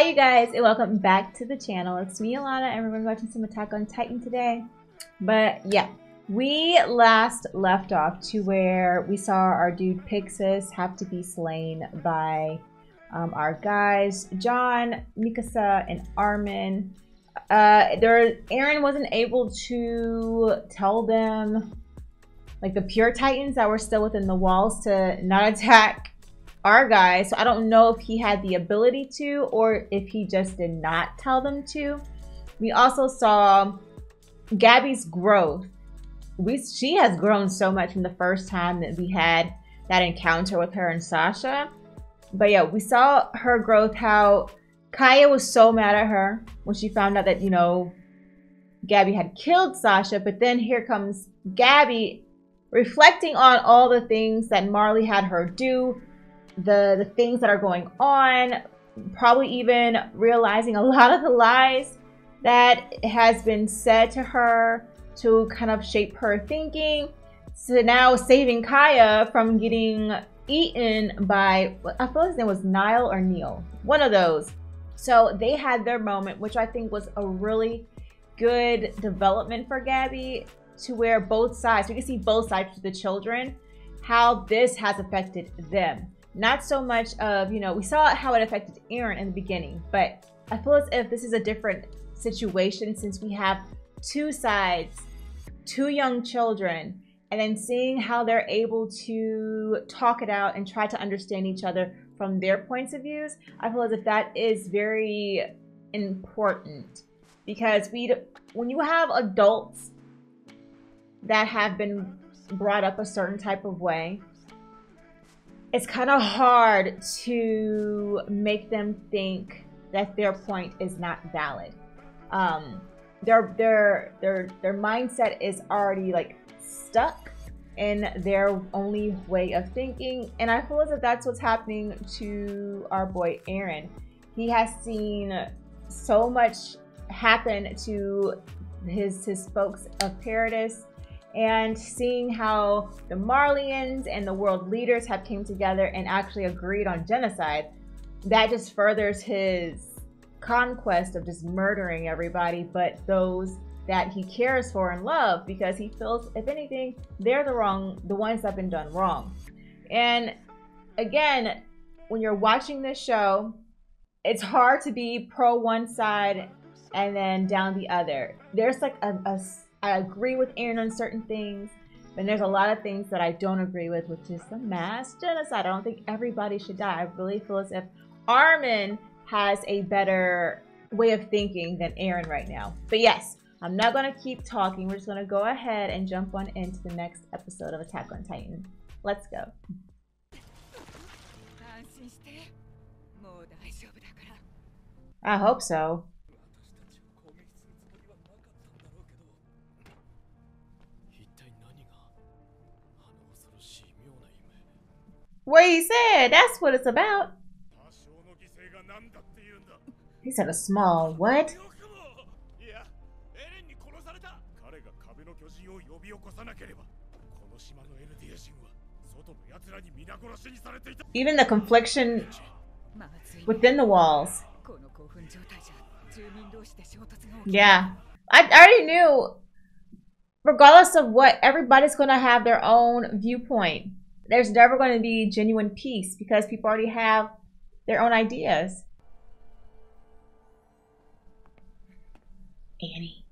Hi you guys, and welcome back to the channel. It's me, Alana, and we're watching some Attack on Titan today. But yeah, we last left off to where we saw our dude Pixis have to be slain by our guys, John, Mikasa, and Armin. Eren wasn't able to tell them, like the pure Titans that were still within the walls, to not attack our guys. So I don't know if he had the ability to, or if he just did not tell them to. We also saw Gabby's growth. She has grown so much from the first time that we had that encounter with her and Sasha. But yeah, we saw her growth, how Kaya was so mad at her when she found out that, you know, Gabby had killed Sasha. But then here comes Gabby reflecting on all the things that Marley had her do, the things that are going on, probably even realizing a lot of the lies that has been said to her to kind of shape her thinking. So now saving Kaya from getting eaten by, I feel his name was Niall or Neil, one of those. So they had their moment, which I think was a really good development for Gabby, to where both sides, we can see both sides to the children, how this has affected them. Not so much of, you know, we saw how it affected Eren in the beginning, but I feel as if this is a different situation since we have two sides, two young children, and then seeing how they're able to talk it out and try to understand each other from their points of views. I feel as if that is very important, because when you have adults that have been brought up a certain type of way, it's kind of hard to make them think that their point is not valid. Their mindset is already like stuck in their only way of thinking, and I feel as if that's what's happening to our boy Eren. He has seen so much happen to his folks of Paradis, and seeing how the Marleyans and the world leaders have came together and actually agreed on genocide, that just furthers his conquest of just murdering everybody but those that he cares for and love, because he feels, if anything, they're the ones that have been done wrong. And again, when you're watching this show, it's hard to be pro one side and then down the other. There's like I agree with Eren on certain things, and there's a lot of things that I don't agree with, which is the mass genocide. I don't think everybody should die. I really feel as if Armin has a better way of thinking than Eren right now. But yes, I'm not going to keep talking. We're just going to go ahead and jump on into the next episode of Attack on Titan. Let's go. I hope so. What he said, that's what it's about. He said a small what? Even the confliction within the walls. Yeah, I already knew, regardless of what, everybody's going to have their own viewpoint. There's never going to be genuine peace because people already have their own ideas. Annie.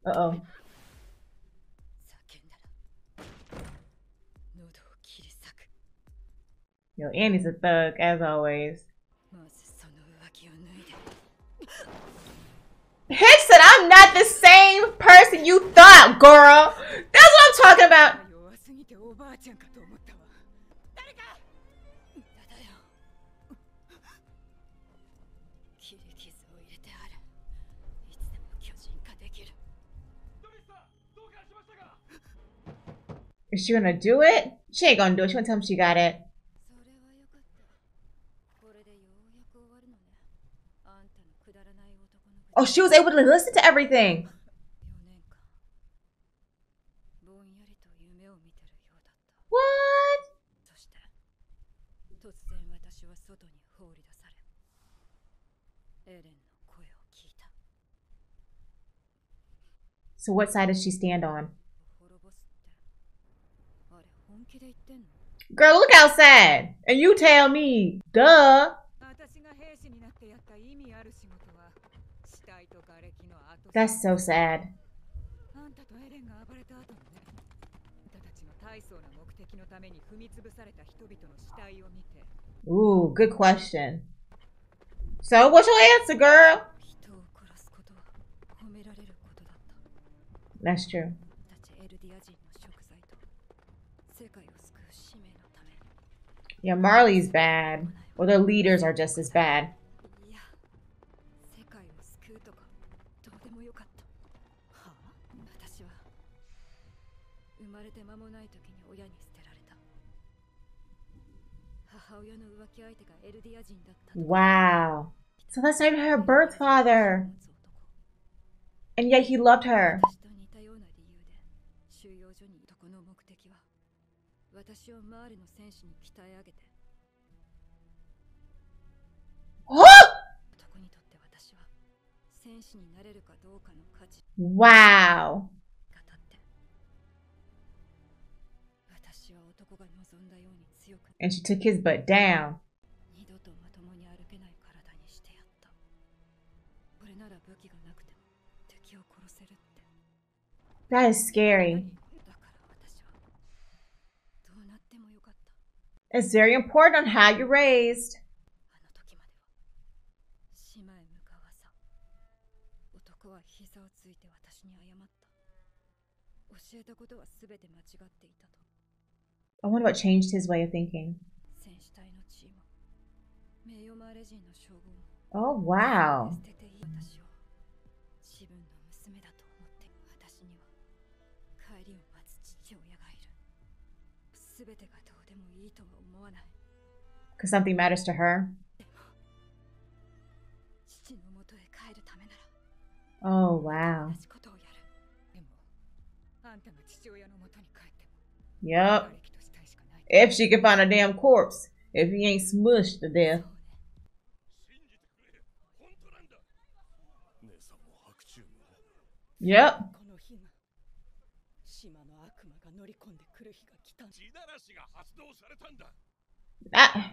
Uh-oh. Yo, Annie's a thug, as always. Hitch said, I'm not the same person you thought, girl. That's what I'm talking about. Is she gonna do it? She ain't gonna do it. She gonna tell him she got it. Oh, she was able to listen to everything. So what side does she stand on? Girl, look outside. And you tell me. Duh. That's so sad. Ooh, good question. So what's your answer, girl? That's true. Yeah, Marley's bad. Well, their leaders are just as bad. Wow. So that's not even her birth father. And yet he loved her. Wow. And she took his butt down. That is scary. It's very important on how you're raised. I wonder what changed his way of thinking. Oh, wow. Because something matters to her. Oh, wow. Yup. If she can find a damn corpse. If he ain't smushed to death. Yep. Ah.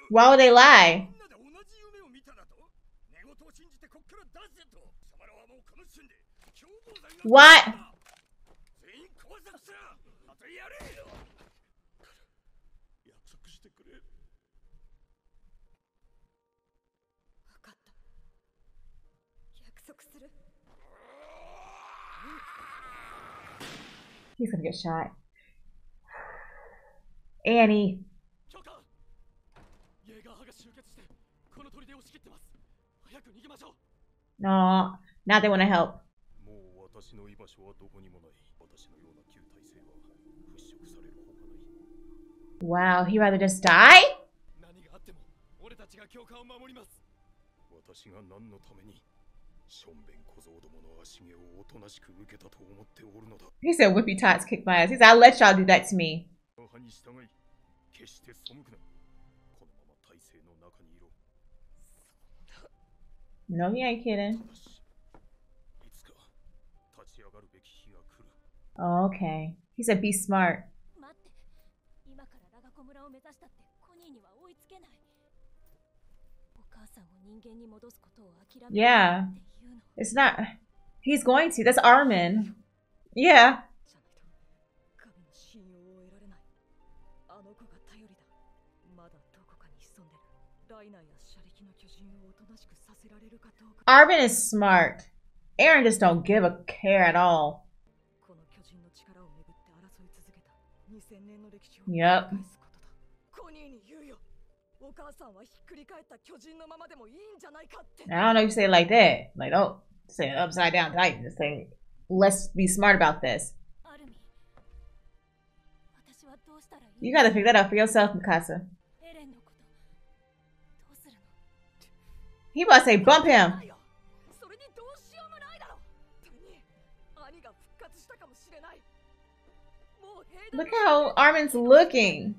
Why would they lie? What? He's gonna get shot. Annie. No, now they want to help. Wow, he rather just die? He said Whippy Tots kicked my ass. He said, I'll let y'all do that to me. No, he ain't kidding. Oh, okay. He said be smart. Yeah. It's not. He's going to. That's Armin. Yeah. Armin is smart. Aaron just don't give a care at all. Yep. I don't know if you say it like that. Like, oh, say it upside down tight. Just say, let's be smart about this. You gotta figure that out for yourself, Mikasa. He about to say, bump him. Look how Armin's looking.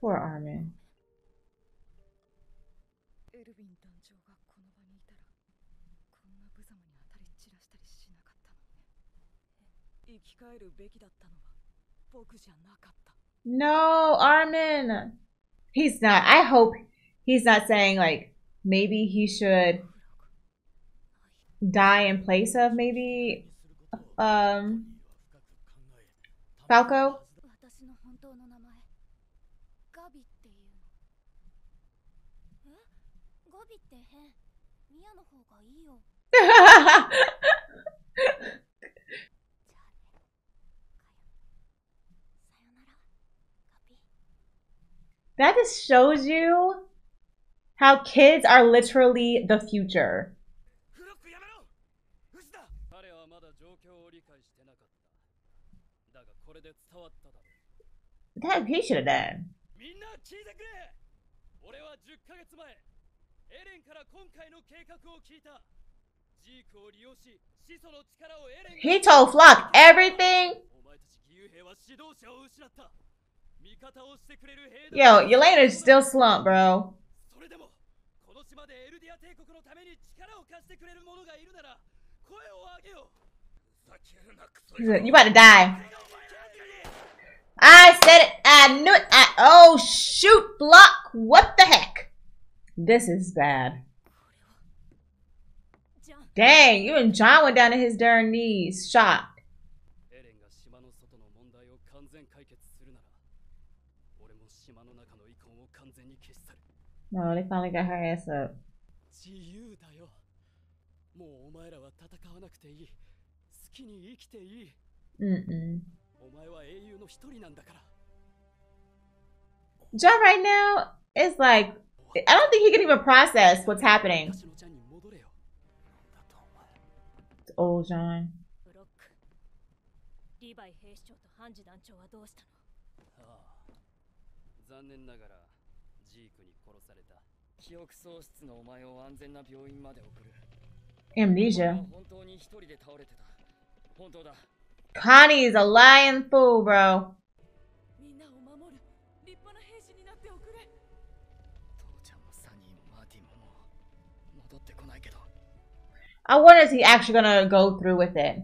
Poor Armin. No, Armin. He's not. I hope he's not saying like maybe he should die in place of maybe Falco. That just shows you how kids are literally the future. That he should have done. He told Flock everything. Yo, Yelena's still slumped, bro. You about to die. I said it. I knew it. Oh, shoot, Flock. What the heck? This is bad. Dang, you and John went down to his darn knees. Shocked. No, they finally got her ass up. John right now is like, I don't think he can even process what's happening. It's old John. Amnesia. Connie is a lying fool, bro. I wonder if he's actually gonna go through with it.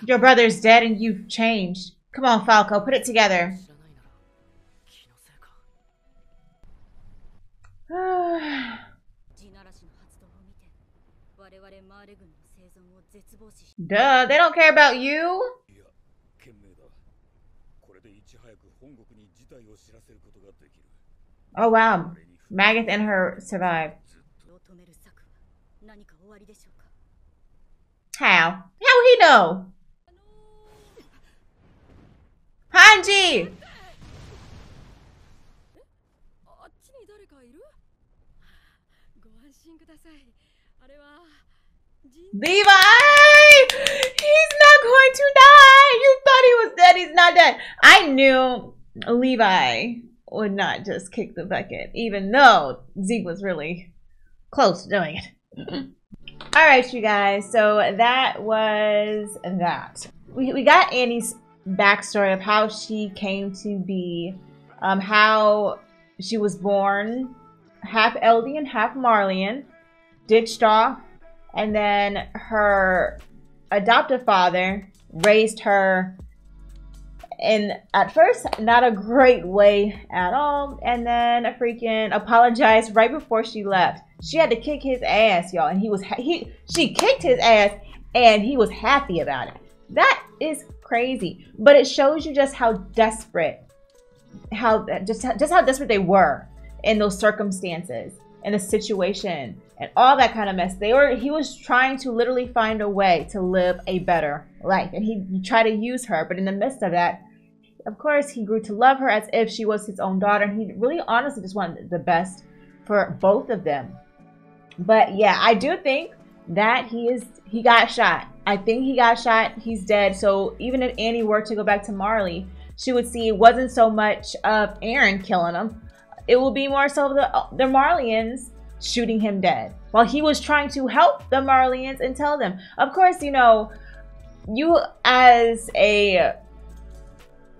Your brother's dead and you've changed. Come on, Falco, put it together. Duh, they don't care about you. Oh wow, Magath and her survived. How? How would he know? Hanji! Levi! He's not going to die! You thought he was dead. He's not dead. I knew Levi would not just kick the bucket, even though Zeke was really close to doing it. Alright, you guys. So that was that. We got Annie's backstory of how she came to be, how she was born half Eldian, half Marleyan, ditched off, and then her adoptive father raised her in, at first, not a great way at all, and then freaking apologized right before she left. She had to kick his ass, y'all, and she kicked his ass, and he was happy about it. That is crazy, but it shows you just how desperate, just how desperate they were in those circumstances, in the situation, and all that kind of mess. He was trying to literally find a way to live a better life, and he tried to use her, but in the midst of that, of course, he grew to love her as if she was his own daughter, and he really honestly just wanted the best for both of them. But yeah, I do think that he got shot. I think he got shot. He's dead. So even if Annie were to go back to Marley, she would see it wasn't so much of Aaron killing him. It will be more so the Marleyans shooting him dead while he was trying to help the Marleyans and tell them. Of course, you know, you as a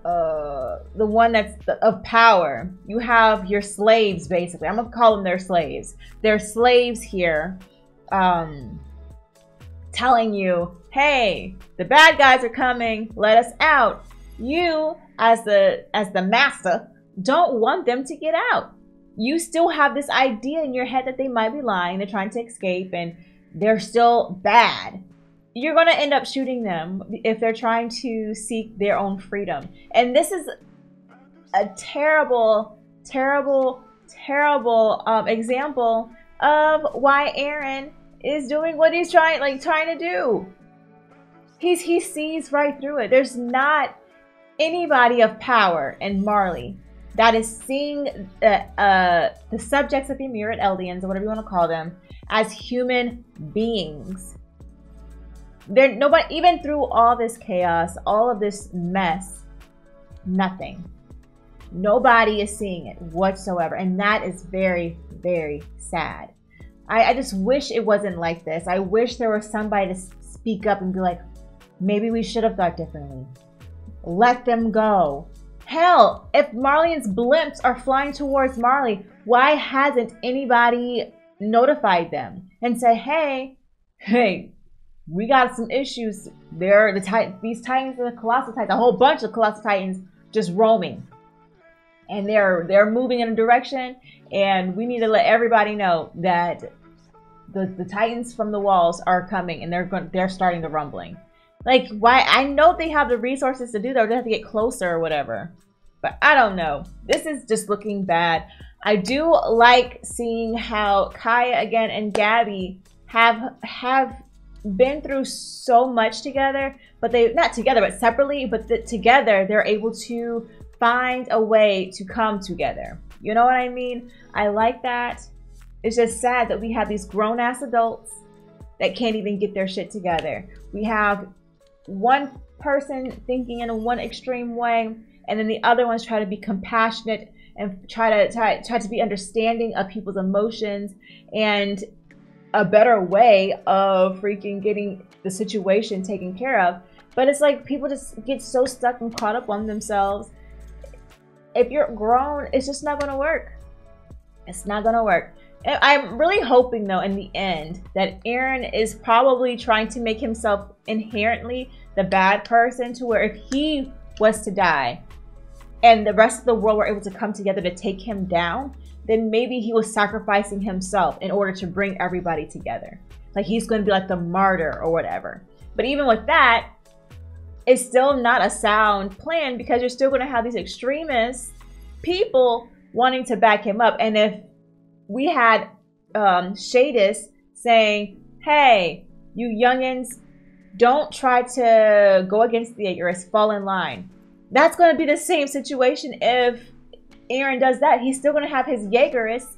the one that's of power, you have your slaves, basically. I'm gonna call them their slaves. They're slaves here, telling you, hey, the bad guys are coming, let us out. You as the master don't want them to get out. You still have this idea in your head that they might be lying, they're trying to escape, and they're still bad. You're going to end up shooting them if they're trying to seek their own freedom. And this is a terrible, terrible, terrible example of why Aaron is doing what he's trying to do. He sees right through it. There's not anybody of power in Marley that is seeing the subjects of the Mirrored Eldians, or whatever you want to call them, as human beings. Nobody, even through all this chaos, all of this mess, nothing. Nobody is seeing it whatsoever. And that is very, very sad. I just wish it wasn't like this. I wish there was somebody to speak up and be like, maybe we should have thought differently. Let them go. Hell, if Marley's blimps are flying towards Marley, why hasn't anybody notified them and said, hey, we got some issues. There are these Titans and the Colossal Titans, a whole bunch of Colossal Titans just roaming. And they're moving in a direction, and we need to let everybody know that the Titans from the walls are coming, and they're starting the rumbling. Like, why? I know they have the resources to do that, or they have to get closer or whatever. But I don't know. This is just looking bad. I do like seeing how Kaya again and Gabby have been through so much together, but they not together but separately, but together they're able to find a way to come together. You know what I mean? I like that. It's just sad that we have these grown-ass adults that can't even get their shit together. We have one person thinking in one extreme way, and then the other ones try to be compassionate and try to be understanding of people's emotions and a better way of freaking getting the situation taken care of. But it's like people just get so stuck and caught up on themselves. If you're grown, it's just not going to work. It's not going to work. And I'm really hoping, though, in the end, that Aaron is probably trying to make himself inherently the bad person, to where if he was to die and the rest of the world were able to come together to take him down, then maybe he was sacrificing himself in order to bring everybody together. Like, he's going to be like the martyr or whatever. But even with that, it's still not a sound plan, because you're still going to have these extremist people wanting to back him up. And if we had Shadis saying, hey, you youngins, don't try to go against the Jaegerists, fall in line. That's going to be the same situation if Aaron does that. He's still going to have his Jaegerists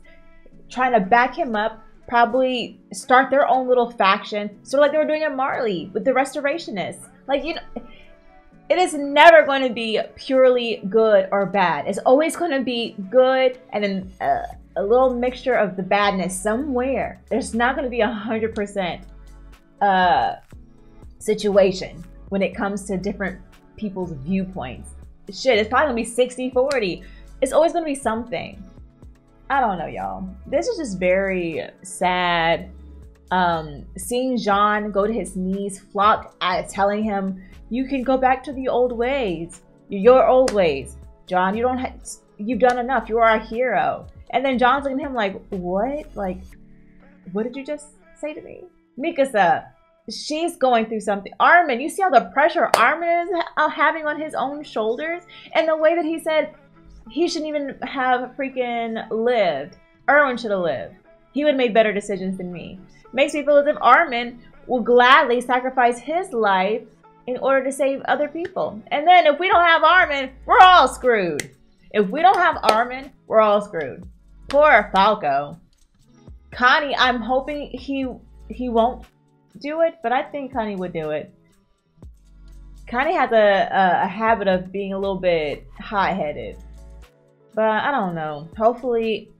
trying to back him up, probably start their own little faction, sort of like they were doing at Marley with the Restorationists. Like, you know, it is never going to be purely good or bad. It's always going to be good and then a little mixture of the badness somewhere. There's not going to be 100% situation when it comes to different people's viewpoints. Shit, it's probably going to be 60-40. It's always going to be something. I don't know, y'all. This is just very sad. Seeing Jean go to his knees, Flock telling him, you can go back to the old ways. Your old ways. John, you've done enough. You are a hero. And then John's looking at him like, what? Like, what did you just say to me? Mikasa, she's going through something. Armin, you see all the pressure Armin is having on his own shoulders? And the way that he said he shouldn't even have freaking lived. Erwin should have lived. He would have made better decisions than me. Makes me feel as if Armin will gladly sacrifice his life in order to save other people. And then if we don't have Armin, we're all screwed. If we don't have Armin, we're all screwed. Poor Falco. Connie, I'm hoping he won't do it, but I think Connie would do it. kind of has a habit of being a little bit hot-headed. But I don't know. Hopefully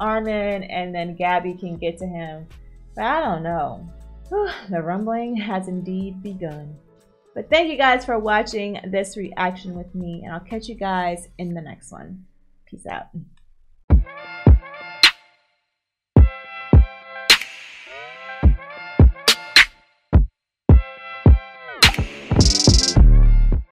Armin and then Gabby can get to him. But I don't know. The rumbling has indeed begun. But thank you guys for watching this reaction with me, and I'll catch you guys in the next one. Peace out.